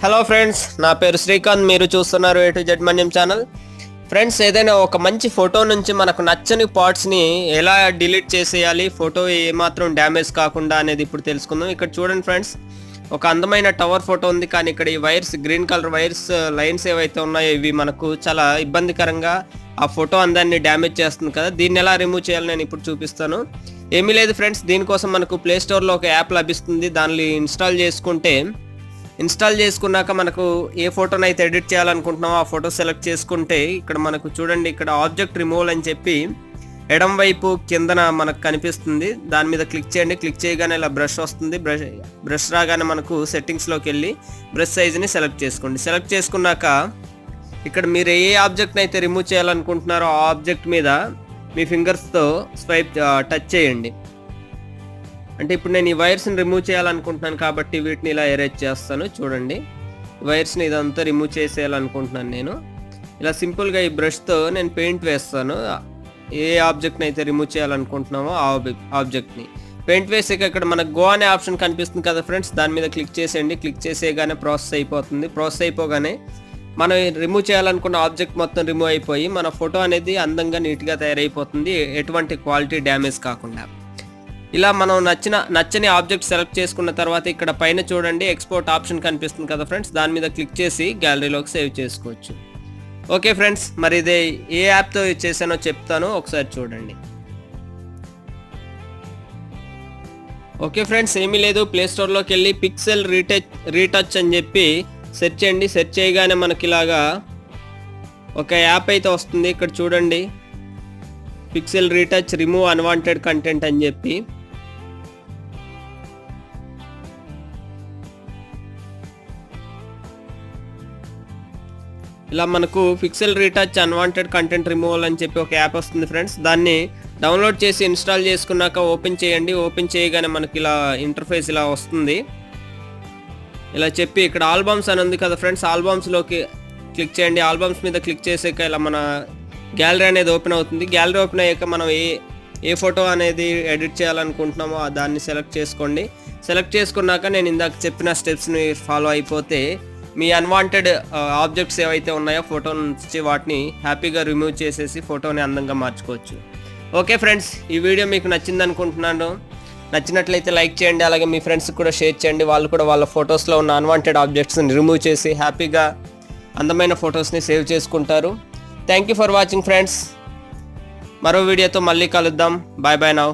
Hello friends, నా పేరు శ్రీకాంత్. మీరు చూస్తున్నారు A to Z Manyam channel. Friends, ఏదైనా ఒక మంచి ఫోటో నుంచి మనకు నచ్చని పార్ట్స్ని ఎలా డిలీట్ చేసేయాలి, ఫోటో ఏమాత్రం డ్యామేజ్ కాకుండా అనేది ఇప్పుడు తెలుసుకుందాం. ఇక్కడ చూడండి ఫ్రెండ్స్, ఒక అందమైన టవర్ ఫోటో ఉంది. కానీ ఇక్కడ ఈ wires, green colour wires lines ఏవైతే ఉన్నాయో ఇవి మనకు చాలా ఇబ్బందికరంగా ఆ ఫోటో అందాన్ని డ్యామేజ్ చేస్తుంది కదా. దీన్ని ఎలా రిమూవ్ చేయాలి నేను ఇప్పుడు చూపిస్తాను. ఏమీ లేదు ఫ్రెండ్స్, దీనికోసం మనకు ప్లేస్టోర్లో ఒక యాప్ లభిస్తుంది. దాన్ని ఇన్స్టాల్ చేసుకున్నాక మనకు ఏ ఫోటోని అయితే ఎడిట్ చేయాలనుకుంటున్నామో ఆ ఫోటో సెలెక్ట్ చేసుకుంటే ఇక్కడ మనకు చూడండి, ఇక్కడ ఆబ్జెక్ట్ రిమూవల్ అని చెప్పి ఎడం వైపు కిందన మనకు కనిపిస్తుంది. దాని మీద క్లిక్ చేయండి. క్లిక్ చేయగానే ఇలా బ్రష్ వస్తుంది. బ్రష్ రాగానే మనకు సెట్టింగ్స్లోకి వెళ్ళి బ్రష్ సైజ్ని సెలెక్ట్ చేసుకోండి. సెలెక్ట్ చేసుకున్నాక ఇక్కడ మీరు ఏ ఆబ్జెక్ట్ని అయితే రిమూవ్ చేయాలనుకుంటున్నారో ఆ ఆబ్జెక్ట్ మీద మీ ఫింగర్స్తో టచ్ చేయండి. అంటే ఇప్పుడు నేను ఈ వైర్స్ని రిమూవ్ చేయాలనుకుంటున్నాను కాబట్టి వీటిని ఇలా ఎరేజ్ చేస్తాను. చూడండి, వైర్స్ని ఇదంతా రిమూవ్ చేసేయాలనుకుంటున్నాను నేను. ఇలా సింపుల్గా ఈ బ్రష్తో నేను పెయింట్ వేస్తాను. ఏ ఆబ్జెక్ట్ని అయితే రిమూవ్ చేయాలనుకుంటున్నామో ఆ ఆబ్జెక్ట్ని పెయింట్ వేసాక ఇక్కడ మనకు గో అనే ఆప్షన్ కనిపిస్తుంది కదా ఫ్రెండ్స్, దాని మీద క్లిక్ చేసేయండి. క్లిక్ చేసేయగానే ప్రాసెస్ అయిపోతుంది. ప్రాసెస్ అయిపోగానే మనం రిమూవ్ చేయాలనుకున్న ఆబ్జెక్ట్ మొత్తం రిమూవ్ అయిపోయి మన ఫోటో అనేది అందంగా నీట్గా తయారైపోతుంది, ఎటువంటి క్వాలిటీ డ్యామేజ్ కాకుండా. ఇలా మనం నచ్చని ఆబ్జెక్ట్ సెలెక్ట్ చేసుకున్న తర్వాత ఇక్కడ పైన చూడండి ఎక్స్పోర్ట్ ఆప్షన్ కనిపిస్తుంది కదా ఫ్రెండ్స్, దాని మీద క్లిక్ చేసి గ్యాలరీలోకి సేవ్ చేసుకోవచ్చు. ఓకే ఫ్రెండ్స్, మరి ఇదే ఏ యాప్తో చేశానో చెప్తాను, ఒకసారి చూడండి. ఓకే ఫ్రెండ్స్, ఏమీ లేదు, ప్లేస్టోర్లోకి వెళ్ళి పిక్సెల్ రీటచ్ అని చెప్పి సెర్చ్ చేయండి. సెర్చ్ చేయగానే మనకి ఇలాగా ఒక యాప్ అయితే వస్తుంది. ఇక్కడ చూడండి, pixel retouch remove unwanted content అని చెప్పి. ఇలా మనకు pixel retouch unwanted content removal అని చెప్పి ఒక యాప్ వస్తుంది ఫ్రెండ్స్. దాన్ని డౌన్లోడ్ చేసి ఇన్స్టాల్ చేసుకున్నాక ఓపెన్ చేయండి. ఓపెన్ చేయగానే మనకి ఇలా ఇంటర్ఫేస్ ఇలా వస్తుంది. ఇలా చెప్పి ఇక్కడ ఆల్బమ్స్ అని ఉంది కదా ఫ్రెండ్స్, ఆల్బమ్స్లోకి క్లిక్ చేయండి. ఆల్బమ్స్ మీద క్లిక్ చేసాక ఇలా మన గ్యాలరీ అనేది ఓపెన్ అవుతుంది. గ్యాలరీ ఓపెన్ అయ్యాక మనం ఏ ఫోటో అనేది ఎడిట్ చేయాలనుకుంటున్నామో దాన్ని సెలెక్ట్ చేసుకోండి. సెలెక్ట్ చేసుకున్నాక నేను ఇందాక చెప్పిన స్టెప్స్ని ఫాలో అయిపోతే మీ అన్వాంటెడ్ ఆబ్జెక్ట్స్ ఏవైతే ఉన్నాయో ఫోటో నుంచి వాటిని హ్యాపీగా రిమూవ్ చేసేసి ఫోటోని అందంగా మార్చుకోవచ్చు. ఓకే ఫ్రెండ్స్, ఈ వీడియో మీకు నచ్చింది అనుకుంటున్నాను. నచ్చినట్లయితే లైక్ చేయండి. అలాగే మీ ఫ్రెండ్స్కి కూడా షేర్ చేయండి. వాళ్ళు కూడా వాళ్ళ ఫొటోస్లో ఉన్న అన్వాంటెడ్ ఆబ్జెక్ట్స్ని రిమూవ్ చేసి హ్యాపీగా అందమైన ఫొటోస్ని సేవ్ చేసుకుంటారు. Thank you for watching friends. మరో వీడియోతో మళ్ళీ కలుద్దాం. Bye bye now.